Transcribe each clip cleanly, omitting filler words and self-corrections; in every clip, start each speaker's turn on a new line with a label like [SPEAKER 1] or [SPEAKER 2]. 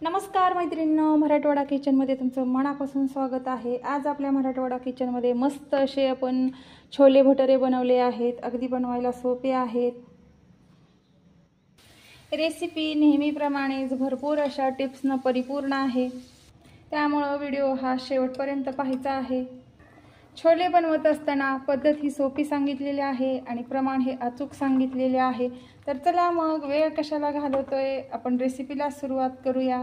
[SPEAKER 1] नमस्कार मैत्रिणींनो, मराठवाडा किचनमध्ये तुमचं मनापासून स्वागत आहे। आज आपल्या मराठवाडा किचनमध्ये मस्त असे आपण छोले भटुरे बनवले आहेत। अगदी बनवायला सोपे आहेत। रेसिपी नेहमीप्रमाणेच भरपूर अशा टिप्सने परिपूर्ण आहे, त्यामुळे व्हिडिओ हा शेवटपर्यंत पाहायचा आहे। छोले बनवत असताना पद्धत ही सोपी सांगितलेली आहे आणि प्रमाण हे अचूक सांगितलेले आहे। तर चला मग वेळ कशाला घालवतोय, आपण रेसिपीला सुरुवात करूया।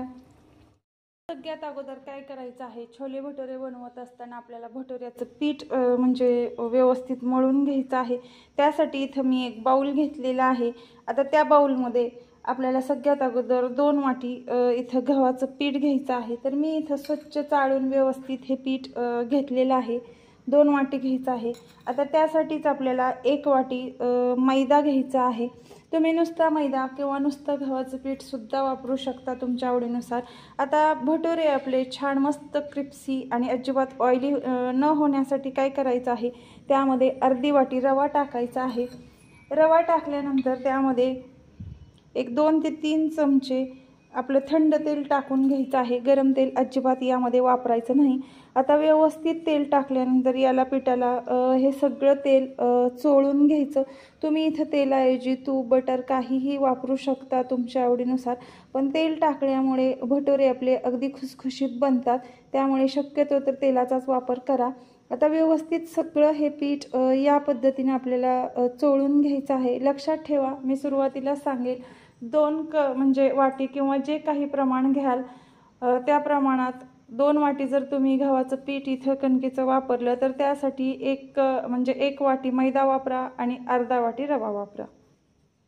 [SPEAKER 1] सगळ्यात अगोदर काय करायचं आहे, छोले भटुरे बनवत असताना आपल्याला भटुऱ्याचं पीठ म्हणजे व्यवस्थित मळून घ्यायचं आहे। त्यासाठी इथं मी एक बाउल घेतलेला आहे। आता त्या बाउलमध्ये आपल्याला सगळ्यात अगोदर 2 वाटी इथं गव्हाचं पीठ घ्यायचं आहे। तर मी इथं स्वच्छ चाळून व्यवस्थित हे पीठ घेतलेलं आहे। 2 वाटी घ्यायचं आहे। आता त्यासाठीच आपल्याला 1 वाटी मैदा घ्यायचा आहे। तुम्ही नुसता मैदा किंवा नुसतं गव्हाचं पीठ सुद्धा वापरू शकता तुमच्या आवडीनुसार। आता भटुरे आपले छान मस्त क्रिस्पी आणि अजिबात ऑइली न होण्यासाठी काय करायचं आहे, त्यामध्ये अर्धी वाटी रवा टाकायचा आहे। रवा टाकल्यानंतर त्यामध्ये एक 2 ते 3 चमचे आपलं थंड तेल टाकून घ्यायचं आहे। गरम तेल अजिबात यामध्ये वापरायचं नाही। आता व्यवस्थित तेल टाकल्यानंतर याला पिठाला हे सगळं तेल चोळून घ्यायचं। तुम्ही इथं तेलाऐवजी तूप बटर काहीही वापरू शकता तुमच्या आवडीनुसार, पण तेल टाकल्यामुळे भटुरे आपले अगदी खुसखुशीत बनतात, त्यामुळे शक्यतो तर तेलाचाच वापर करा। आता व्यवस्थित सगळं हे पीठ या पद्धतीने आपल्याला चोळून घ्यायचं आहे। लक्षात ठेवा, मी सुरुवातीला सांगेल 2 म्हणजे वाटी किंवा जे काही प्रमाण घ्याल त्या प्रमाणात 2 वाटी जर तुम्ही गव्हाचं पीठ इथं कणकेचं वापरलं तर त्यासाठी एक वाटी मैदा वापरा आणि अर्धा वाटी रवा वापरा।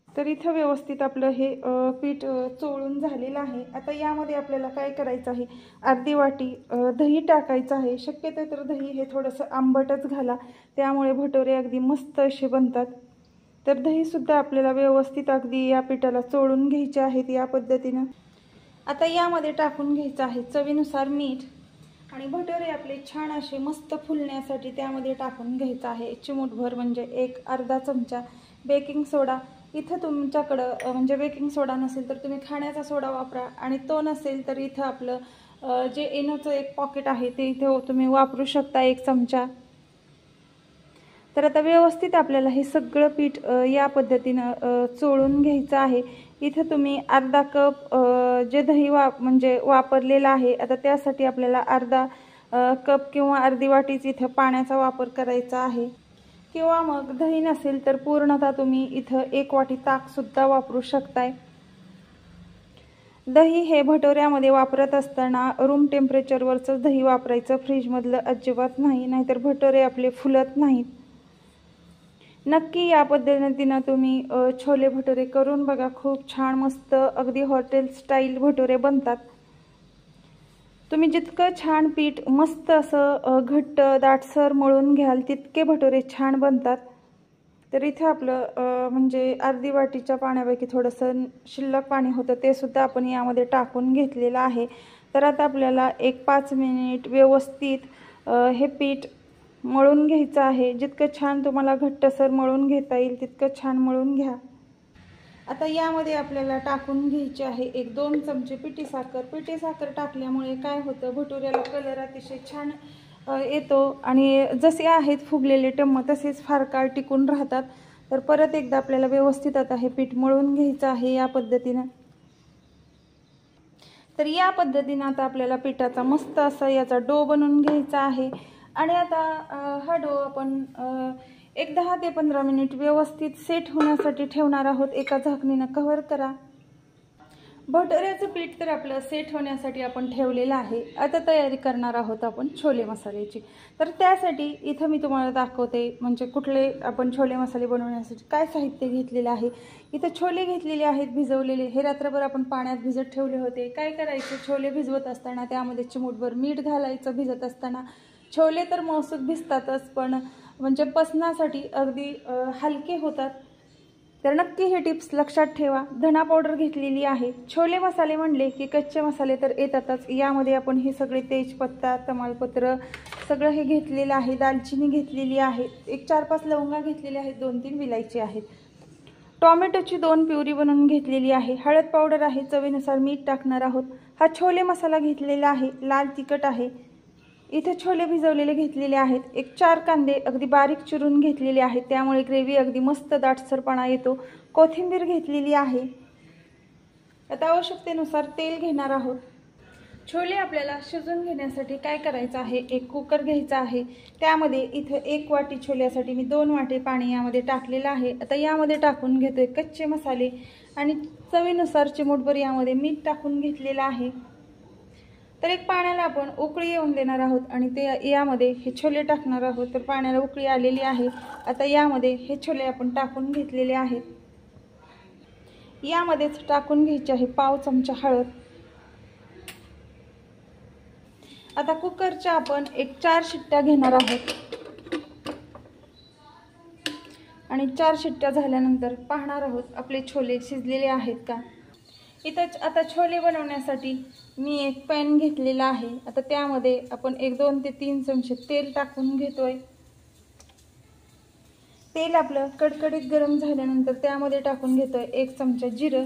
[SPEAKER 1] तर इथं व्यवस्थित आपलं हे पीठ चोळून झालेलं आहे। आता यामध्ये आपल्याला काय करायचं आहे, अर्धी वाटी दही टाकायचं आहे। शक्यतो तर दही हे थोडंसं आंबटच घाला, त्यामुळे भटुरे अगदी मस्त असे बनतात। तर दही सुद्धा आपल्याला व्यवस्थित अगदी या पिठाला चोळून घ्यायचे आहेत या पद्धतीने। आता यामध्ये टाकून घ्यायचं आहे चवीनुसार मीठ आणि भटुरे आपले छान असे मस्त फुलण्यासाठी त्यामध्ये टाकून घ्यायचं आहे चिमूटभर म्हणजे एक अर्धा चमचा बेकिंग सोडा। इथं तुमच्याकडं म्हणजे बेकिंग सोडा नसेल तर तुम्ही खाण्याचा सोडा वापरा, आणि तो नसेल तर इथं आपलं जे इनोचं एक पॉकेट आहे ते इथे तुम्ही वापरू शकता 1 चमचा। तर आता व्यवस्थित आपल्याला हे सगळं पीठ या पद्धतीने चोळून घ्यायचं आहे। इथे तुम्ही अर्धा कप जे दही म्हणजे वापरलेला आहे, आता त्यासाठी आपल्याला अर्धा कप किंवा अर्धी वाटीच इथे पाण्याचा वापर करायचा आहे, किंवा मग दही नसेल तर पूर्णतः तुम्ही इथं 1 वाटी ताक सुद्धा वापरू शकताय। दही हे भटुऱ्यामध्ये वापरत असताना रूम टेम्परेचरवरच दही वापरायचं, फ्रीजमधलं अजिबात नाही, नाहीतर भटुरे आपले फुलत नाहीत। नक्की या पद्धतीने तुम्ही छोले भटुरे करून बघा, खूप छान मस्त अगदी हॉटेल स्टाईल भटुरे बनतात। तुम्ही जितकं छान पीठ मस्त असं घट्ट दाटसर मळून घ्याल तितके भटुरे छान बनतात। तर इथे आपलं म्हणजे अर्धी वाटीच्या पाण्यापैकी थोडंसं शिल्लक पाणी होतं, ते सुद्धा आपण यामध्ये टाकून घेतलेलं आहे। तर आता आपल्याला 1-5 मिनिट व्यवस्थित हे पीठ मळून घ्यायचं आहे। जितकं छान तुम्हाला घट्टसर मळून घेता येईल तितकं छान मळून घ्या। आता यामध्ये आपल्याला टाकून घ्यायची आहे 1-2 चमचे पिठी साखर। पिठी साखर टाकल्यामुळे काय होतं, भटुऱ्याला कलर अतिशय छान येतो आणि जसे आहेत फुगलेले टम्म तसेच फार काळ टिकून राहतात। तर परत एकदा आपल्याला व्यवस्थित आता हे पीठ मळून घ्यायचं आहे या पद्धतीने। तर या पद्धतीने आता आपल्याला पिठाचा मस्त असा याचा डो बनवून घ्यायचा आहे। आणि आता हा डो आपण एक 10 ते 15 मिनिट व्यवस्थित सेट होण्यासाठी ठेवणार आहोत। एका झाकणीने कव्हर करा। भटुऱ्याचं पीठ तर आपलं सेट होण्यासाठी आपण ठेवलेलं आहे। आता तयारी करणार आहोत आपण छोले मसाल्याची। तर त्यासाठी इथं मी तुम्हाला दाखवते म्हणजे कुठले आपण छोले मसाले बनवण्यासाठी काय साहित्य घेतलेले आहे। इथं छोले घेतलेले आहेत भिजवलेले, हे रात्रभर आपण पाण्यात भिजत ठेवले होते। काय करायचं, छोले भिजवत असताना त्यामध्ये चिमूटभर मीठ घालायचं भिजत असताना। छोले तर मौसूद भिजतातच, पण म्हणजे पचनासाठी अगदी हलके होतात। तर नक्की हे टिप्स लक्षात ठेवा। धना पावडर घेतलेली आहे। छोले मसाले म्हणले की कच्चे मसाले तर येतातच, यामध्ये आपण हे सगळे तेजपत्ता तमालपत्र सगळं हे घेतलेलं आहे। दालचिनी घेतलेली आहे, एक 4-5 लवंगा घेतलेल्या आहेत, 2-3 विलायची आहेत। टोमॅटोची 2 प्युरी बनवून घेतलेली आहे, हळद पावडर आहे, चवीनुसार मीठ टाकणार आहोत। हा छोले मसाला घेतलेला आहे, लाल तिखट आहे। इथे छोले भिजवलेले घेतलेले आहेत। एक 4 कांदे अगदी बारीक चिरून घेतलेले आहेत, त्यामुळे ग्रेव्ही अगदी मस्त दाटसरपणा येतो। कोथिंबीर घेतलेली आहे। आता आवश्यकतेनुसार तेल घेणार आहोत। छोले आपल्याला शिजवून घेण्यासाठी काय करायचं आहे, एक कुकर घ्यायचा आहे। त्यामध्ये इथे 1 वाटी छोल्यासाठी मी 2 वाटी पाणी यामध्ये टाकलेलं आहे। आता यामध्ये टाकून घेतोय कच्चे मसाले आणि चवीनुसार चिमूटभर यामध्ये मीठ टाकून घेतलेलं आहे। तर एक पाण्याला आपण उकळी येऊन देणार आहोत आणि ते यामध्ये हे छोले टाकणार आहोत। तर पाण्याला उकळी आलेली आहे। आता यामध्ये हे छोले आपण टाकून घेतलेले आहेत। यामध्येच टाकून घ्यायची आहे पाव चमचा हळद। आता कुकरच्या आपण एक 4 शिट्ट्या घेणार आहोत आणि 4 शिट्ट्या झाल्यानंतर पाहणार आहोत आपले छोले शिजलेले आहेत का। इथं आता छोले बनवण्यासाठी मी एक पॅन घेतलेला आहे। आता त्यामध्ये आपण 2 ते 3 चमचे तेल टाकून घेतोय। तेल आपलं कडकडीत गरम झाल्यानंतर त्यामध्ये टाकून घेतोय 1 चमचा जिरं।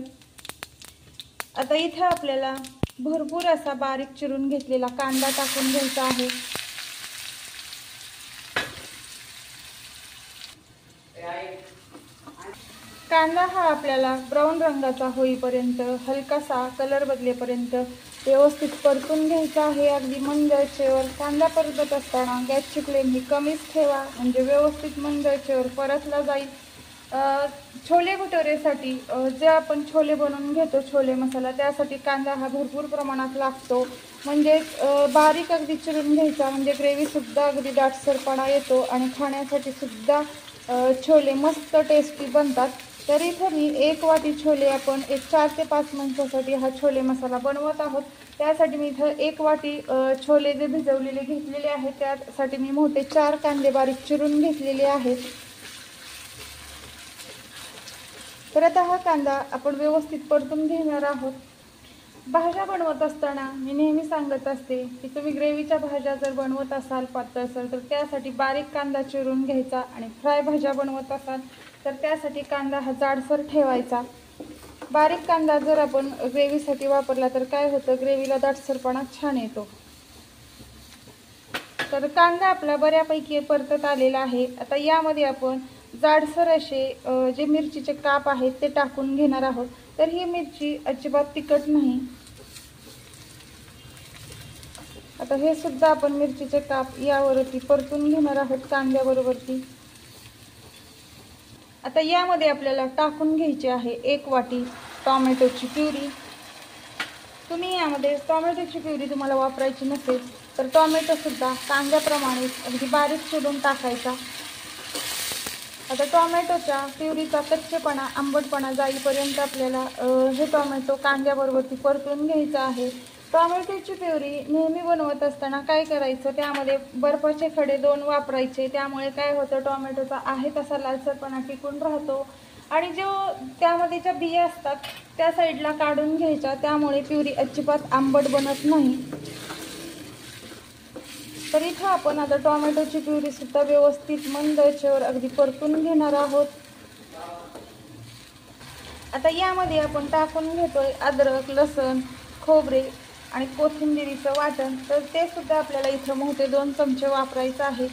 [SPEAKER 1] आता इथे आपल्याला भरपूर असा बारीक चिरून घेतलेला कांदा टाकून घ्यायचा आहे। कांदा हा आपल्याला ब्राऊन रंगाचा होईपर्यंत, हलकासा कलर बदलेपर्यंत व्यवस्थित परतून घ्यायचा आहे। अगदी मंद आचेवर कांदा परतत असताना गॅसची फ्लेम ही कमीच ठेवा, म्हणजे व्यवस्थित मंद आचेवर परतला जाईल। छोले भटुरेसाठी जे आपण छोले बनवून घेतो छोले मसाला, त्यासाठी कांदा हा भरपूर प्रमाणात लागतो। म्हणजे बारीक अगदी चिरून घ्यायचा, म्हणजे ग्रेव्ही सुद्धा अगदी दाटसरपणा येतो आणि खाण्यासाठी सुद्धा छोले मस्त टेस्टी बनतात। तर इथे मी 1 वाटी छोले आपण 4 ते 5 मिनिटांसाठी हा छोले मसाला बनवत आहोत। त्यासाठी मी इथं 1 वाटी छोले जे भिजवलेले घेतलेले आहेत, त्यासाठी मी मोठे 4 कांदे बारीक चिरून घेतलेले आहेत। तर आता हा कांदा आपण व्यवस्थित परतून घेणार आहोत। भाज्या बनवत असताना मी नेहमी सांगत असते की तुम्ही ग्रेव्हीच्या भाज्या जर बनवत असाल पातळसर, तर त्यासाठी बारीक कांदा चिरून घ्यायचा आणि फ्राय भाज्या बनवत असाल तर त्यासाठी कांदा हा जाडसर ठेवायचा। बारीक कांदा जर आपण ग्रेव्हीसाठी वापरला तर काय होतं, ग्रेव्हीला दाटसरपणा छान येतो। तर कांदा आपला बऱ्यापैकी परतत आलेला आहे। आता यामध्ये आपण जाडसर असे जे मिरचीचे काप आहेत ते टाकून घेणार आहोत। तर ही मिरची अजिबात तिखट नाही। आता हे सुद्धा आपण मिरचीचे काप यावरती परतून घेणार आहोत कांद्याबरोबरती। आता यामध्ये आपल्याला टाकून घ्यायची आहे 1 वाटी टोमॅटोची प्युरी। तुम्ही यामध्ये टोमॅटोची प्युरी तुम्हाला वापरायची नसेल तर टोमॅटो सुद्धा कांद्याप्रमाणे अगदी बारीक चिरून टाकायचा। आता टोमॅटोच्या प्युरीचा कच्चेपणा, आंबटपणा जाईपर्यंत आपल्याला हे टोमॅटो कांद्याबरोबर परतून घ्यायचं आहे। टोमॅटोची प्युरी नेहमी बनवत असताना काय करायचं, त्यामध्ये बर्फाचे खडे 2 वापरायचे। त्यामुळे काय होतं, टोमॅटोचा आहे तसा लालसरपणा टिकून राहतो आणि जो त्यामध्ये ज्या बिया असतात त्या साईडला काढून घ्यायच्या, त्यामुळे प्युरी अजिबात आंबट बनत नाही। तर इथं आपण आता टोमॅटोची प्युरी सुद्धा व्यवस्थित मंद आचेवर अगदी परतून घेणार आहोत। आता यामध्ये आपण टाकून घेतोय अद्रक, लसूण, खोबरे आणि कोथिंबीरीचं वाटण। तर ते सुद्धा आपल्याला इथं मोठे 2 चमचे वापरायचं आहे।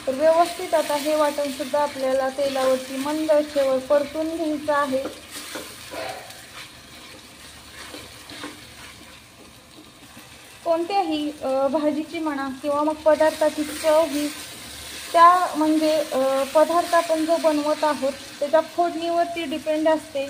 [SPEAKER 1] तर व्यवस्थित आता हे वाटण सुद्धा आपल्याला तेलावरती मंद आचेवर परतून घ्यायचं आहे। कोणत्याही भाजीची म्हणा किंवा मग पदार्थाची चव ही त्या म्हणजे पदार्थ आपण जो बनवत आहोत त्याच्या फोडणीवरती डिपेंड असते।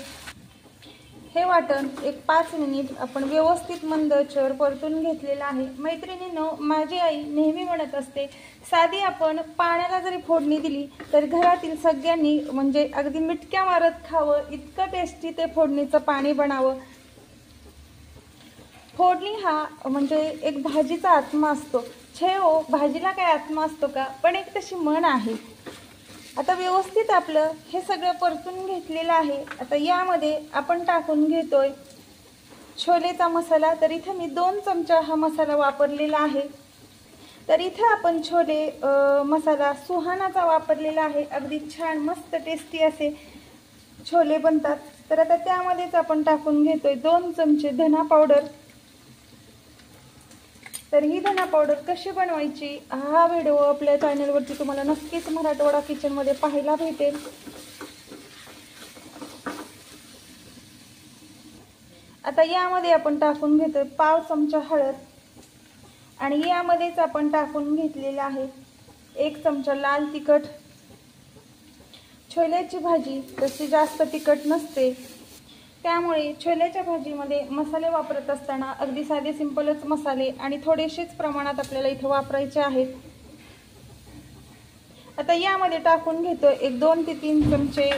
[SPEAKER 1] हे वाटण एक 5 मिनिट आपण व्यवस्थित मंद आचेवर परतून घेतलेलं आहे। मैत्रिणींनो, माझी आई नेहमी म्हणत असते, साधी आपण पाण्याला जरी फोडणी दिली तर घरातील सगळ्यांनी म्हणजे अगदी मिटक्या मारत खावं, इतकं टेस्टी ते फोडणीचं पाणी बनावं। फोडणी हा म्हणजे एक भाजीचा आत्मा असतो। छे हो, भाजीला काय आत्मा असतो का, पण एक तशी म्हण आहे। आता व्यवस्थित आपलं हे सगळं परतून घेतलेलं आहे। आता यामध्ये आपण टाकून घेतोय छोलेचा मसाला। तर इथे मी 2 चमचा हा मसाला वापरलेला आहे। तर इथे आपण छोले मसाला सुहानाचा वापरलेला आहे। अगदी छान मस्त टेस्टी असे छोले बनतात। तर आता त्यामध्येच आपण टाकून घेतोय 2 चमचे धना पावडर। तर ही धना पावडर कशी बनवायची हा व्हिडिओ आपल्या चॅनलवरती तुम्हाला नक्कीच मराठवाडा किचनमध्ये पाहायला भेटेल। आता यामध्ये आपण टाकून घेतोय पाव चमचा हळद आणि यामध्येच आपण टाकून घेतलेला आहे 1 चमचा लाल तिखट। छोल्याची भाजी तशी जास्त तिखट नसते, त्यामुळे छोल्याच्या भाजीमध्ये मसाले वापरत असताना अगदी साधे सिंपलच मसाले आणि थोडेसेच प्रमाणात आपल्याला इथे वापरायचे आहेत। आता यामध्ये टाकून घेतो 2 ते 3 चमचे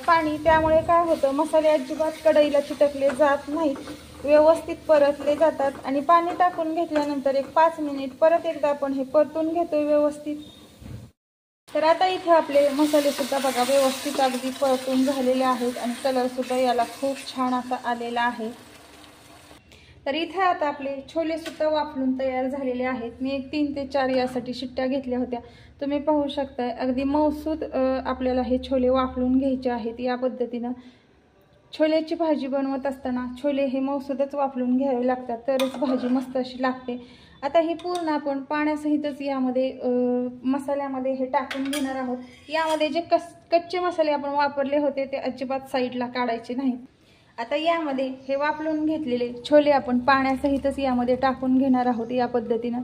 [SPEAKER 1] पाणी। त्यामुळे काय होतं मसाले अजिबात कढईला चिटकले जात नाहीत, व्यवस्थित परतले जातात। आणि पाणी टाकून घेतल्यानंतर 5 मिनिट परत एकदा आपण हे परतून घेतोय व्यवस्थित। तर आता इथे आपले मसाले सुद्धा बघा व्यवस्थित अगदी परतून झालेले आहेत आणि कलर सुद्धा याला खूप छान असा आलेला आहे। तर इथे आता आपले छोले सुद्धा वाफलून तयार झालेले आहेत। मी 3 ते 4 यासाठी शिट्ट्या घेतल्या होत्या। तुम्ही पाहू शकता अगदी मऊसूद आपल्याला हे छोले वाफलून घ्यायचे आहेत। या पद्धतीने छोल्याची भाजी बनवत असताना छोले हे मऊसूदच वाफलून घ्यावे लागतात, तरच भाजी मस्त अशी लागते। आता हे पूर्ण आपण पाण्यासहितच यामध्ये मसाल्यामध्ये हे टाकून घेणार आहोत। यामध्ये जे कच्चे मसाले आपण वापरले होते ते अजिबात साईडला काढायचे नाहीत। आता यामध्ये हे वाफलून घेतलेले छोले आपण पाण्यासहितच यामध्ये टाकून घेणार आहोत या पद्धतीने।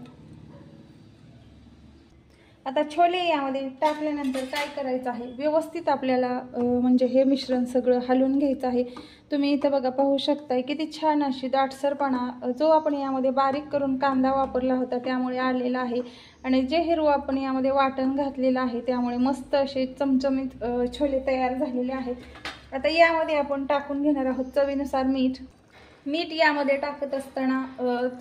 [SPEAKER 1] आता छोले यामध्ये टाकल्यानंतर काय करायचं आहे व्यवस्थित आपल्याला म्हणजे हे मिश्रण सगळं हलवून घ्यायचं आहे। तुम्ही इथे बघा पाहू शकताय किती छान अशी दाटसरपणा जो आपण यामध्ये बारीक करून कांदा वापरला होता त्यामुळे आलेला आहे आणि जे हिरवं आपण यामध्ये वाटण घातलेलं आहे त्यामुळे मस्त असे चमचमीत छोले तयार झालेले आहेत। आता यामध्ये आपण टाकून घेणार आहोत चवीनुसार मीठ। मीठ यामध्ये टाकत असताना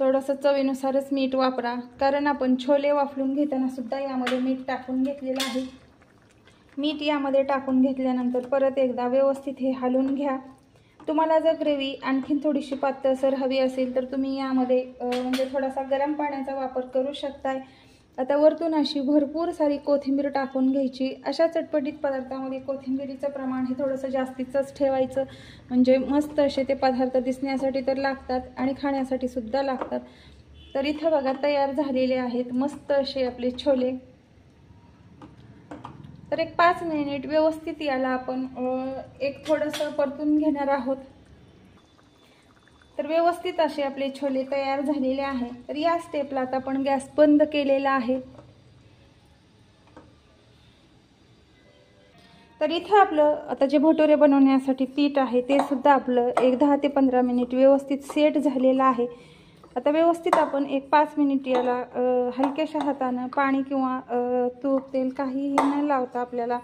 [SPEAKER 1] थोडंसं चवीनुसारच मीठ वापरा, कारण आपण छोले वाफलून घेताना सुद्धा यामध्ये मीठ टाकून घेतलेलं आहे। मीठ यामध्ये टाकून घेतल्यानंतर परत एकदा व्यवस्थित हे हलवून घ्या। तुम्हाला जर ग्रेव्ही आणखीन थोडीशी पातळसर हवी असेल तर तुम्ही यामध्ये म्हणजे थोडासा गरम पाण्याचा वापर करू शकताय। आता वरतून अशी भरपूर सारी कोथिंबीर टाकून घ्यायची। अशा चटपटीत पदार्थामध्ये कोथिंबीरीचं प्रमाण हे थोडंसं जास्तीचंच ठेवायचं, म्हणजे मस्त असे ते पदार्थ दिसण्यासाठी तर लागतात आणि खाण्यासाठी सुद्धा लागतात। तर इथे बघा तयार झालेले आहेत मस्त असे आपले छोले। तर 5 मिनिट व्यवस्थित याला आपण थोडंसं परतून घेणार आहोत। तर व्यवस्थित असे आपले छोले तयार झालेले आहेत। तर या स्टेपला आता आपण गॅस बंद केलेला आहे। तर इथे आपलं आता जे भटुरे बनवण्यासाठी पीठ आहे ते सुद्धा आपलं 10 ते 15 मिनिट व्यवस्थित सेट झालेलं आहे। आता व्यवस्थित आपण 5 मिनिट याला हलक्याशा हाताने पाणी किंवा तूप तेल काहीही न लावता आपल्याला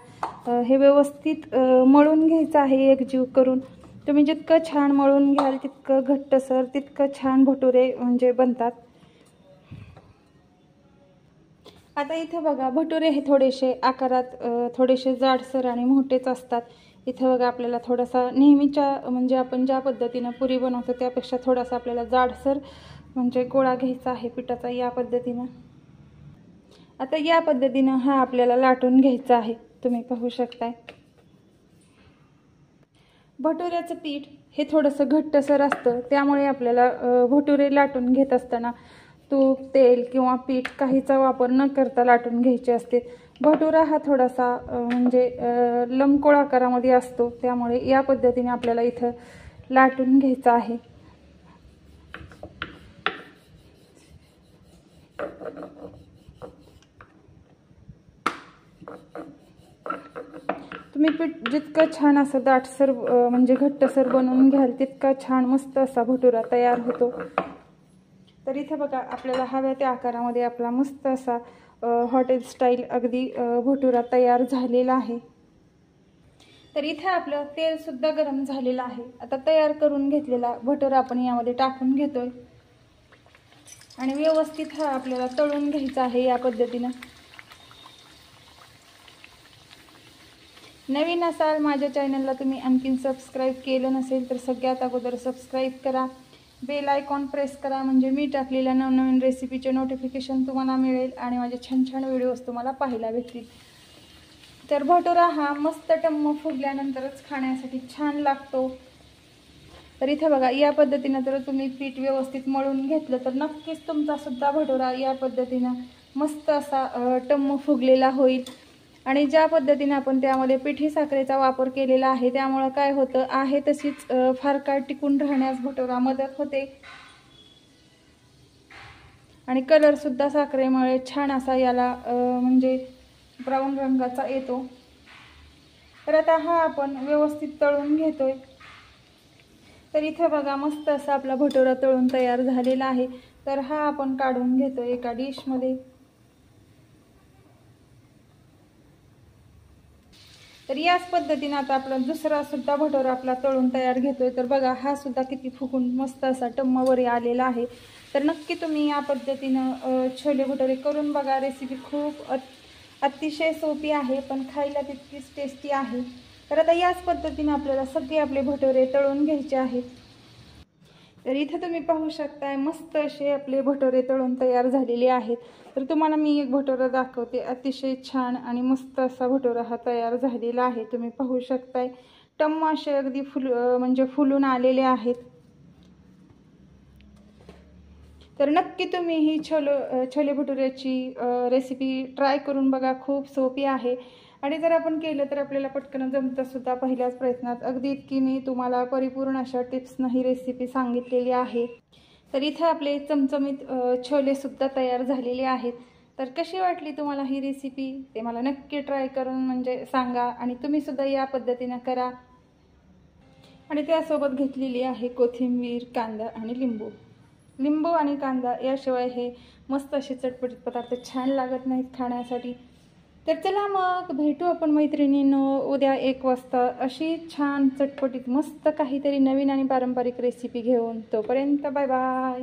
[SPEAKER 1] हे व्यवस्थित मळून घ्यायचं आहे एकजीव करून। तुम्ही जितकं छान मळून घ्याल तितकं घट्टसर तितकं छान भटुरे म्हणजे बनतात। आता इथे बघा भटुरे हे थोडेसे आकारात थोडेसे जाडसर आणि मोठेच असतात। इथे बघा आपल्याला थोडासा नेहमीच्या म्हणजे आपण ज्या पद्धतीने पुरी बनवतो त्यापेक्षा थोडासा आपल्याला जाडसर म्हणजे गोळा घ्यायचा आहे पिठाचा या पद्धतीने। आता या पद्धतीने हा आपल्याला लाटून घ्यायचा आहे, तुम्ही पाहू शकताय। भटुऱ्याचं पीठ हे थोडंसं घट्टसर असतं, त्यामुळे आपल्याला भटुरे लाटून घेत असताना तूप तेल किंवा पीठ काहीचा वापर न करता लाटून घ्यायचे असते। भटुरा हा थोडासा म्हणजे लंबगोल आकारामध्ये असतो, त्यामुळे या पद्धतीने आपल्याला इथं लाटून घ्यायचा आहे। तुम्ही पीठ जितकं छान असं दाटसर म्हणजे घट्टसर बनवून घ्याल तितका छान मस्त असा भटुरा तयार होतो। तर इथे बघा आपल्याला हव्या त्या आकारामध्ये आपला मस्त असा हॉटेल स्टाईल अगदी भटुरा तयार झालेला आहे। तर इथे आपलं तेल सुद्धा गरम झालेलं आहे। आता तयार करून घेतलेला भटुरा आपण यामध्ये टाकून घेतोय आणि व्यवस्थित हा आपल्याला तळून घ्यायचा आहे या पद्धतीने। नवीन असाल माझ्या चॅनलला तुम्ही आणखीन सबस्क्राईब केलं नसेल तर सगळ्यात अगोदर सबस्क्राईब करा बेल आयकॉन प्रेस करा, म्हणजे मी टाकलेल्या नवनवीन रेसिपीचे नोटिफिकेशन तुम्हाला मिळेल आणि माझे छान छान व्हिडिओज तुम्हाला पाहायला भेटतील। तर भटुरा हा मस्त टम्म फुगल्यानंतरच खाण्यासाठी छान लागतो। तर इथे बघा, या पद्धतीने जर तुम्ही पीठ व्यवस्थित मळून घेतलं तर नक्कीच तुमचा सुद्धा भटुरा या पद्धतीने मस्त असा टम्म फुगलेला होईल। आणि ज्या पद्धतीने आपण त्यामध्ये पिठी साखरेचा वापर केलेला आहे त्यामुळे काय होतं आहे तशीच फार काळ टिकून राहण्यास भटुरा मदत होते आणि कलर सुद्धा साखरेमुळे छान असा याला म्हणजे ब्राऊन रंगाचा येतो। तर आता हा आपण व्यवस्थित तळून घेतोय। तर इथे बघा, मस्त असा आपला भटुरा तळून तयार झालेला आहे। तर हा आपण काढून घेतोय एका डिशमध्ये। तर याच पद्धतीने आता आपला दुसरा सुद्धा भटुरा आपला तळून तयार घेतोय। तर बघा, हा सुद्धा किती फुगून मस्त असा टम्म वरी आलेला आहे। तर नक्की तुम्ही या पद्धतीने छोले भटुरे करून बघा। रेसिपी खूप अतिशय सोपी आहे पण खायला तितकीच टेस्टी आहे। तर आता याच पद्धतीने आपल्याला सगळे आपले भटुरे तळून घ्यायचे आहेत। तर इथे तुम्ही पाहू शकताय मस्त असे आपले भटुरे तळून तयार झालेले आहेत। तर तुम्हाला मी एक भटुरा दाखवते, अतिशय छान आणि मस्त असा भटुरा हा तयार झालेला आहे। तुम्ही पाहू शकताय टम्म असे अगदी म्हणजे फुलून आलेले आहेत। तर नक्की तुम्ही ही छोले भटुऱ्याची रेसिपी ट्राय करून बघा, खूप सोपी आहे आणि जर आपण केलं तर आपल्याला पटकन जमतं सुद्धा पहिल्याच प्रयत्नात। अगदी इतकी मी तुम्हाला परिपूर्ण अशा टिप्सनं ही रेसिपी सांगितलेली आहे। तर इथे आपले चमचमीत छोले सुद्धा तयार झालेले आहेत। तर कशी वाटली तुम्हाला ही रेसिपी ते मला नक्की ट्राय करून म्हणजे सांगा आणि तुम्ही सुद्धा या पद्धतीने करा। आणि त्यासोबत घेतलेली आहे कोथिंबीर, कांदा आणि लिंबू आणि कांदा याशिवाय हे मस्त असे चटपटीत पदार्थ छान लागत नाहीत खाण्यासाठी। तर चला मग भेटू आपण मैत्रिणींनो उद्या 1 वाजता अशी छान चटपटीत मस्त काहीतरी नवीन आणि पारंपरिक रेसिपी घेऊन। तोपर्यंत बाय बाय।